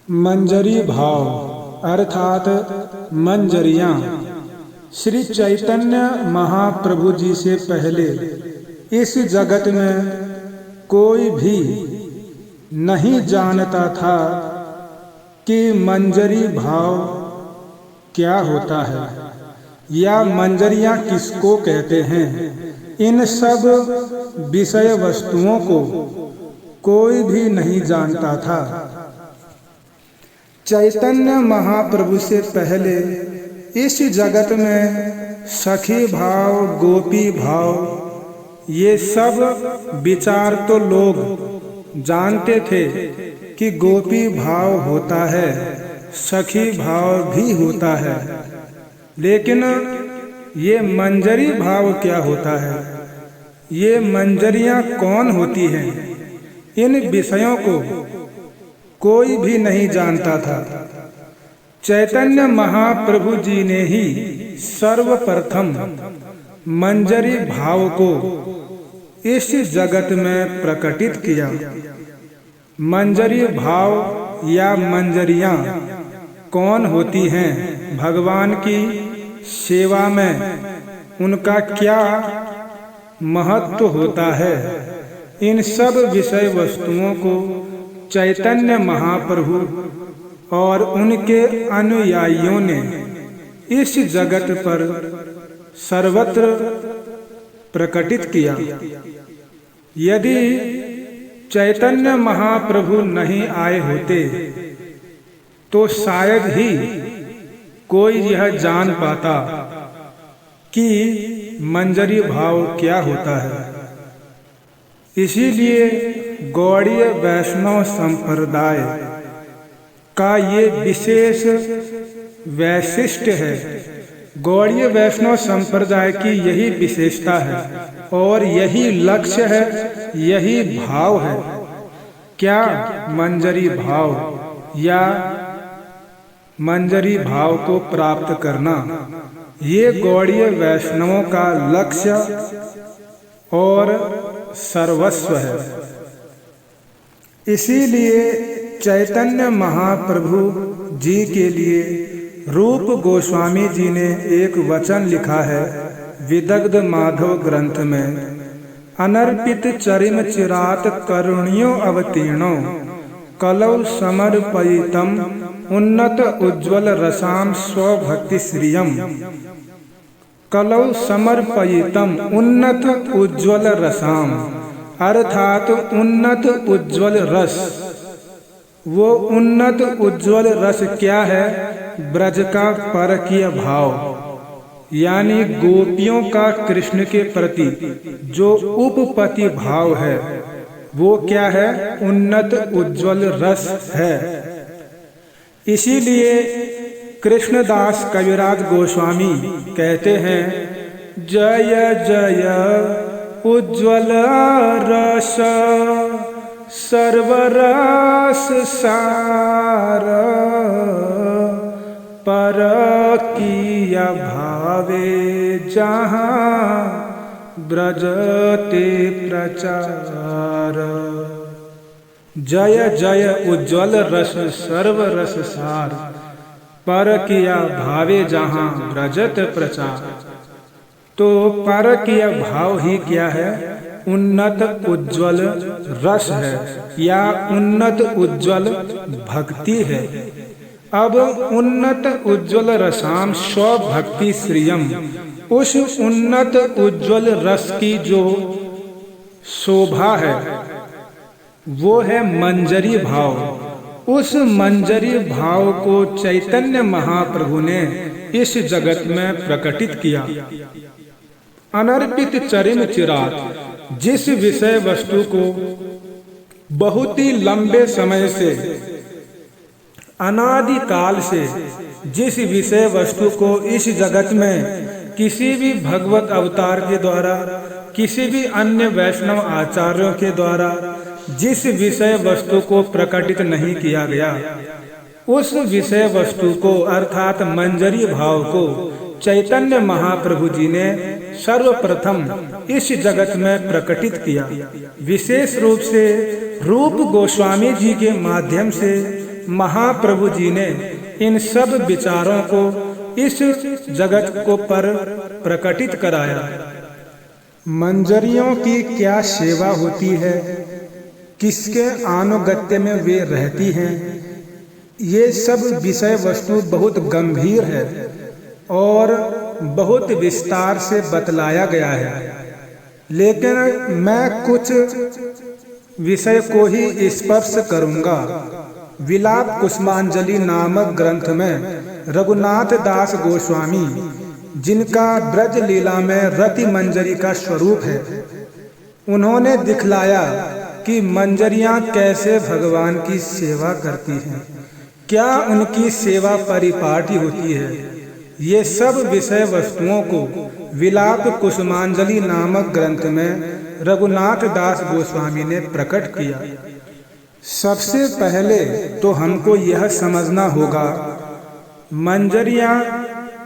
मंजरी भाव अर्थात मंजरियाँ श्री चैतन्य महाप्रभु जी से पहले इस जगत में कोई भी नहीं जानता था कि मंजरी भाव क्या होता है या मंजरियाँ किसको कहते हैं। इन सब विषय वस्तुओं को कोई भी नहीं जानता था। चैतन्य महाप्रभु से पहले इस जगत में सखी भाव, गोपी भाव ये सब विचार तो लोग जानते थे कि गोपी भाव होता है, सखी भाव भी होता है, लेकिन ये मंजरी भाव क्या होता है, ये मंजरियाँ कौन होती हैं, इन विषयों को कोई भी नहीं जानता था। चैतन्य महाप्रभु जी ने ही सर्वप्रथम मंजरी भाव को इस जगत में प्रकटित किया। मंजरी भाव या मंजरियाँ कौन होती हैं, भगवान की सेवा में उनका क्या महत्व होता है, इन सब विषय वस्तुओं को चैतन्य महाप्रभु और उनके अनुयायियों ने इस जगत पर सर्वत्र प्रकटित किया। यदि चैतन्य महाप्रभु नहीं आए होते तो शायद ही कोई यह जान पाता कि मंजरी भाव क्या होता है। इसीलिए गौड़ीय वैष्णव संप्रदाय का ये विशेष वैशिष्ट्य है। गौड़ीय वैष्णव संप्रदाय की यही विशेषता है और यही लक्ष्य है, यही भाव है। क्या मंजरी भाव या मंजरी भाव को प्राप्त करना, ये गौड़ीय वैष्णवों का लक्ष्य और सर्वस्व है। इसीलिए चैतन्य महाप्रभु जी के लिए रूप गोस्वामी जी ने एक वचन लिखा है विदग्ध माधव ग्रंथ में, अनर्पित चरिम चिरात करुण्यो अवतीर्णो कलौ समर्पयितम उन्नत उज्ज्वल रसाम स्वभक्ति श्रियम। कलौ समर्पयितम उन्नत उज्ज्वल रसाम अर्थात उन्नत उज्ज्वल रस। वो उन्नत उज्ज्वल रस क्या है? ब्रज का परकीय भाव, यानी गोपियों का कृष्ण के प्रति जो उपपति भाव है, वो क्या है? उन्नत उज्ज्वल रस है। इसीलिए कृष्णदास कविराज गोस्वामी कहते हैं, जय जय उज्ज्वल रस सर्वरस सार, परकीय भावे जहाँ ब्रजते प्रचार। जय जय उज्ज्वल रस सर्वरस सार, परकीय भावे जहाँ ब्रजत प्रचार। तो परकीय भाव ही क्या है? उन्नत उज्ज्वल रस है या उन्नत उज्ज्वल भक्ति है। अब उन्नत उज्ज्वल रसाम स्वभक्ति श्रियम, उस उन्नत उज्ज्वल रस की जो शोभा है वो है मंजरी भाव। उस मंजरी भाव को चैतन्य महाप्रभु ने इस जगत में प्रकटित किया। अनर्पित चरिम चिरात, जिस विषय वस्तु को बहुत ही लंबे समय से, अनादि काल से, जिस विषय वस्तु को इस जगत में किसी भी भगवत अवतार के द्वारा, किसी भी अन्य वैष्णव आचार्यों के द्वारा जिस विषय वस्तु को प्रकटित नहीं किया गया, उस विषय वस्तु को अर्थात मंजरी भाव को चैतन्य महाप्रभु जी ने सर्वप्रथम इस जगत में प्रकटित किया। विशेष रूप से रूप गोस्वामी जी के माध्यम से महाप्रभु जी ने इन सब विचारों को इस जगत को पर प्रकटित कराया। मंजरियों की क्या सेवा होती है, किसके अनुगत्य में वे रहती हैं, ये सब विषय वस्तु बहुत गंभीर है और बहुत विस्तार से बतलाया गया है। लेकिन मैं कुछ विषय को ही स्पर्श करूंगा। विलाप कुसुमांजलि नामक ग्रंथ में रघुनाथ दास गोस्वामी, जिनका ब्रज लीला में रति मंजरी का स्वरूप है, उन्होंने दिखलाया कि मंजरियां कैसे भगवान की सेवा करती हैं, क्या उनकी सेवा परिपाटी होती है। ये सब विषय वस्तुओं को विलाप कुसुमांजलि नामक ग्रंथ में रघुनाथ दास गोस्वामी ने प्रकट किया। सबसे पहले तो हमको यह समझना होगा, मंजरियां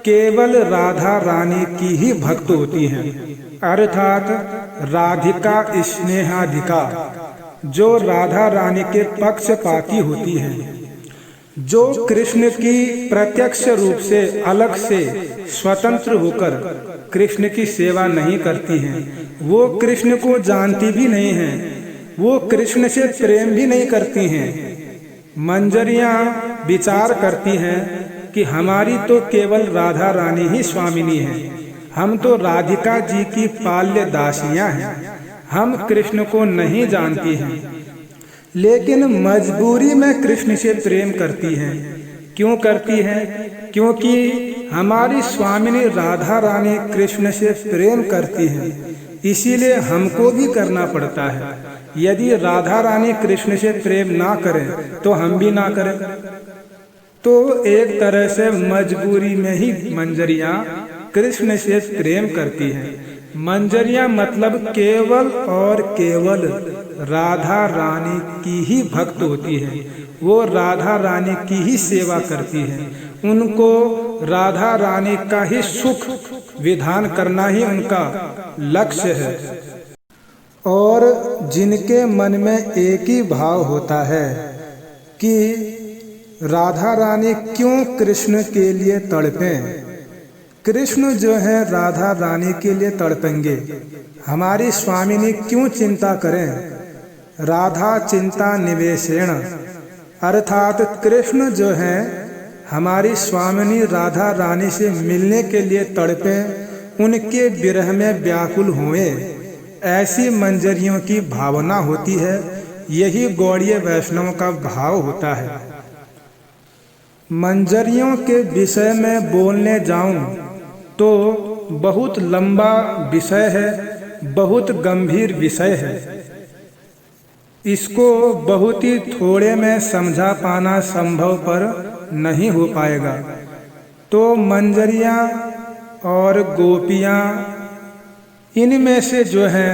केवल राधा रानी की ही भक्त होती हैं, अर्थात राधिका स्नेहाधिका, जो राधा रानी के पक्षपाती होती हैं, जो कृष्ण की प्रत्यक्ष रूप से अलग से स्वतंत्र होकर कृष्ण की सेवा नहीं करती हैं। वो कृष्ण को जानती भी नहीं हैं, वो कृष्ण से प्रेम भी नहीं करती हैं। मंजरियां विचार करती हैं कि हमारी तो केवल राधा रानी ही स्वामिनी है, हम तो राधिका जी की पाल्य दासियां हैं, हम कृष्ण को नहीं जानती हैं, लेकिन मजबूरी में कृष्ण से प्रेम करती हैं। क्यों करती हैं? क्योंकि हमारी स्वामिनी राधा रानी कृष्ण से प्रेम करती हैं, इसीलिए हमको भी करना पड़ता है। यदि राधा रानी कृष्ण से प्रेम ना करें तो हम भी ना करें। तो एक तरह से मजबूरी में ही मंजरियां कृष्ण से प्रेम करती हैं। मंजरियां मतलब केवल और केवल राधा रानी की ही भक्त होती है, वो राधा रानी की ही सेवा करती है, उनको राधा रानी का ही सुख विधान करना ही उनका लक्ष्य है। और जिनके मन में एक ही भाव होता है कि राधा रानी क्यों कृष्ण के लिए तड़पें, कृष्ण जो है राधा रानी के लिए तड़पेंगे, हमारी स्वामिनी क्यों चिंता करें। राधा चिंता निवेशेण, अर्थात कृष्ण जो है हमारी स्वामिनी राधा रानी से मिलने के लिए तड़पें, उनके विरह में व्याकुल हुए, ऐसी मंजरियों की भावना होती है। यही गौड़ीय वैष्णव का भाव होता है। मंजरियों के विषय में बोलने जाऊं तो बहुत लंबा विषय है, बहुत गंभीर विषय है। इसको बहुत ही थोड़े में समझा पाना संभव पर नहीं हो पाएगा। तो मंजरियां और गोपियां, इनमें से जो है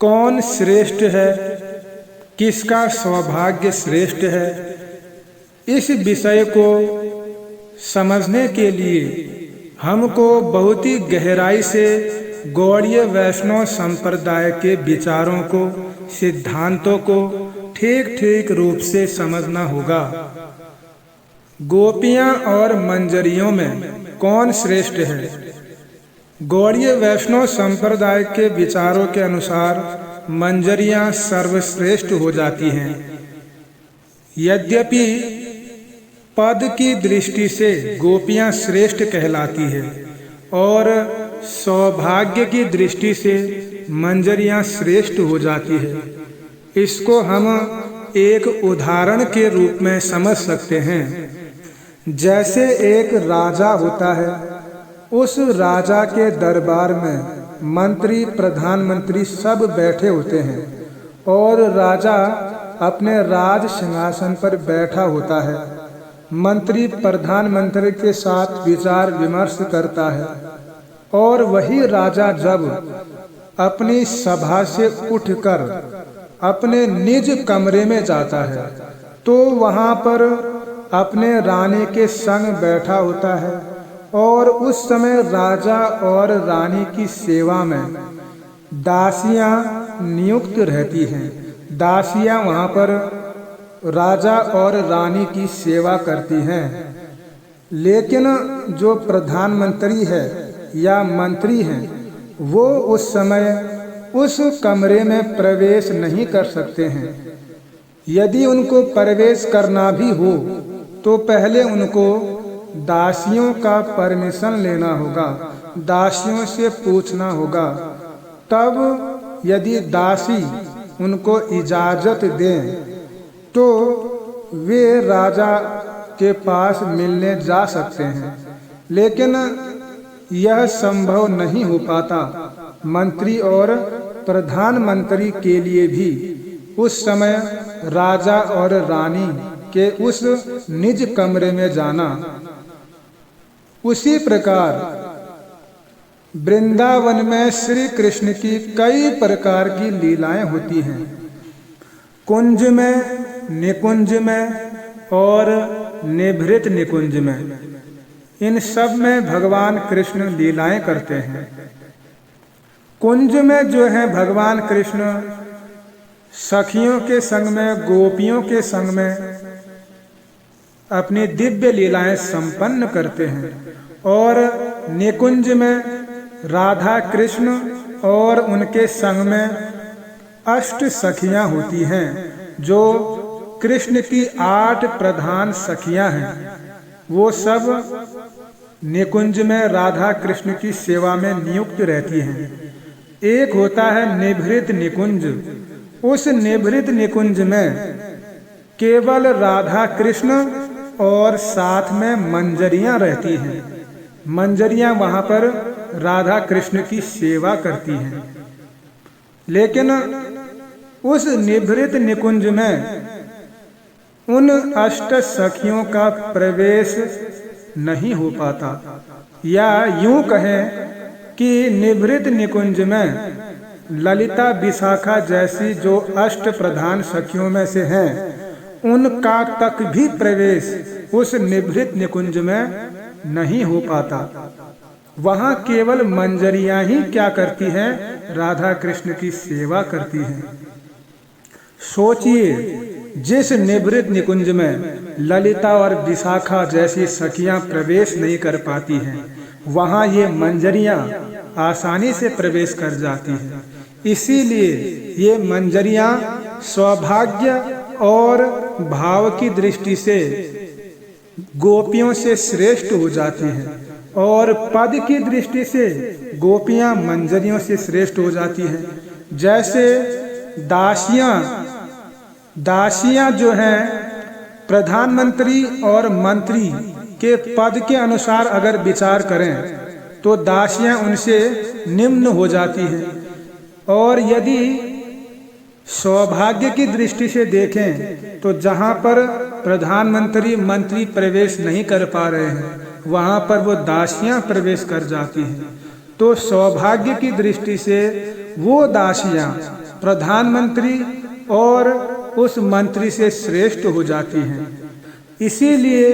कौन श्रेष्ठ है, किसका सौभाग्य श्रेष्ठ है, इस विषय को समझने के लिए हमको बहुत ही गहराई से गौड़ीय वैष्णव संप्रदाय के विचारों को, सिद्धांतों को ठीक ठीक रूप से समझना होगा। गोपियां और मंजरियों में कौन श्रेष्ठ है? गौड़ीय वैष्णव संप्रदाय के विचारों के अनुसार मंजरियां सर्वश्रेष्ठ हो जाती हैं। यद्यपि पद की दृष्टि से गोपियां श्रेष्ठ कहलाती है और सौभाग्य की दृष्टि से मंजरियां श्रेष्ठ हो जाती है। इसको हम एक उदाहरण के रूप में समझ सकते हैं। जैसे एक राजा होता है, उस राजा के दरबार में मंत्री, प्रधानमंत्री सब बैठे होते हैं और राजा अपने राज सिंहासन पर बैठा होता है। मंत्री प्रधानमंत्री के साथ विचार विमर्श करता है और वही राजा जब अपनी सभा से उठकर अपने निज कमरे में जाता है तो वहां पर अपने रानी के संग बैठा होता है और उस समय राजा और रानी की सेवा में दासियां नियुक्त रहती हैं। दासियां वहां पर राजा और रानी की सेवा करती हैं। लेकिन जो प्रधानमंत्री है या मंत्री हैं वो उस समय उस कमरे में प्रवेश नहीं कर सकते हैं। यदि उनको प्रवेश करना भी हो तो पहले उनको दासियों का परमिशन लेना होगा, दासियों से पूछना होगा। तब यदि दासी उनको इजाज़त दें तो वे राजा के पास मिलने जा सकते हैं। लेकिन यह संभव नहीं हो पाता। मंत्री और प्रधानमंत्री के लिए भी उस समय राजा और रानी के उस निज कमरे में जाना। उसी प्रकार वृंदावन में श्री कृष्ण की कई प्रकार की लीलाएं होती हैं। कुंज में, निकुंज में और निभृत निकुंज में, इन सब में भगवान कृष्ण लीलाएं करते हैं। कुंज में जो है भगवान कृष्ण सखियों के संग में, गोपियों के संग में अपनी दिव्य लीलाएं संपन्न करते हैं। और निकुंज में राधा कृष्ण और उनके संग में 8 सखियां होती हैं जो कृष्ण की 8 प्रधान सखियां हैं। वो सब निकुंज में राधा कृष्ण की सेवा में नियुक्त रहती हैं। एक होता है निभृत निकुंज। उस निभृत निकुंज में केवल राधा कृष्ण और साथ में मंजरियां रहती हैं। मंजरियां वहां पर राधा कृष्ण की सेवा करती हैं। लेकिन उस निभृत निकुंज में उन 8 सखियों का प्रवेश नहीं हो पाता। या यूं कहें कि निभृत निकुंज में ललिता विशाखा जैसी जो 8 प्रधान सखियों में से हैं उनका तक भी प्रवेश उस निभृत निकुंज में नहीं हो पाता। वहां केवल मंजरियां ही क्या करती हैं? राधा कृष्ण की सेवा करती हैं। सोचिए, जिस निभृत निकुंज में ललिता और विशाखा जैसी सखियां प्रवेश नहीं कर पाती हैं, वहां ये मंजरियां आसानी से प्रवेश कर जाती हैं। इसीलिए ये मंजरियां सौभाग्य और भाव की दृष्टि से गोपियों से श्रेष्ठ हो जाती हैं और पद की दृष्टि से गोपियां मंजरियों से श्रेष्ठ हो जाती हैं। जैसे दासियां जो हैं प्रधानमंत्री और मंत्री के पद के अनुसार अगर विचार करें तो दासियां उनसे निम्न हो जाती हैं। और यदि सौभाग्य की दृष्टि से देखें तो जहां पर प्रधानमंत्री मंत्री प्रवेश नहीं कर पा रहे हैं वहां पर वो दासियां प्रवेश कर जाती हैं। तो सौभाग्य की दृष्टि से वो दासियां प्रधानमंत्री और उस मंत्री से श्रेष्ठ हो जाती हैं। इसीलिए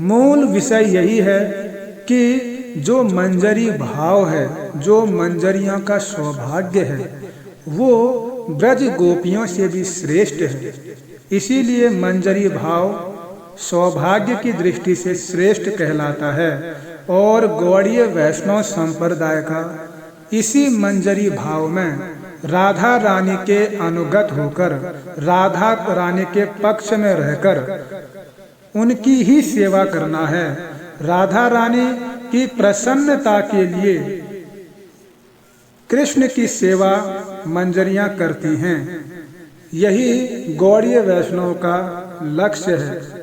मूल विषय यही है कि जो मंजरी भाव है, जो मंजरियों का सौभाग्य है, वो ब्रज गोपियों से भी श्रेष्ठ है। इसीलिए मंजरी भाव सौभाग्य की दृष्टि से श्रेष्ठ कहलाता है। और गौड़ीय वैष्णव संप्रदाय का इसी मंजरी भाव में राधा रानी के अनुगत होकर, राधा रानी के पक्ष में रहकर उनकी ही सेवा करना है। राधा रानी की प्रसन्नता के लिए कृष्ण की सेवा मंजरियां करती हैं। यही गौड़ीय वैष्णव का लक्ष्य है।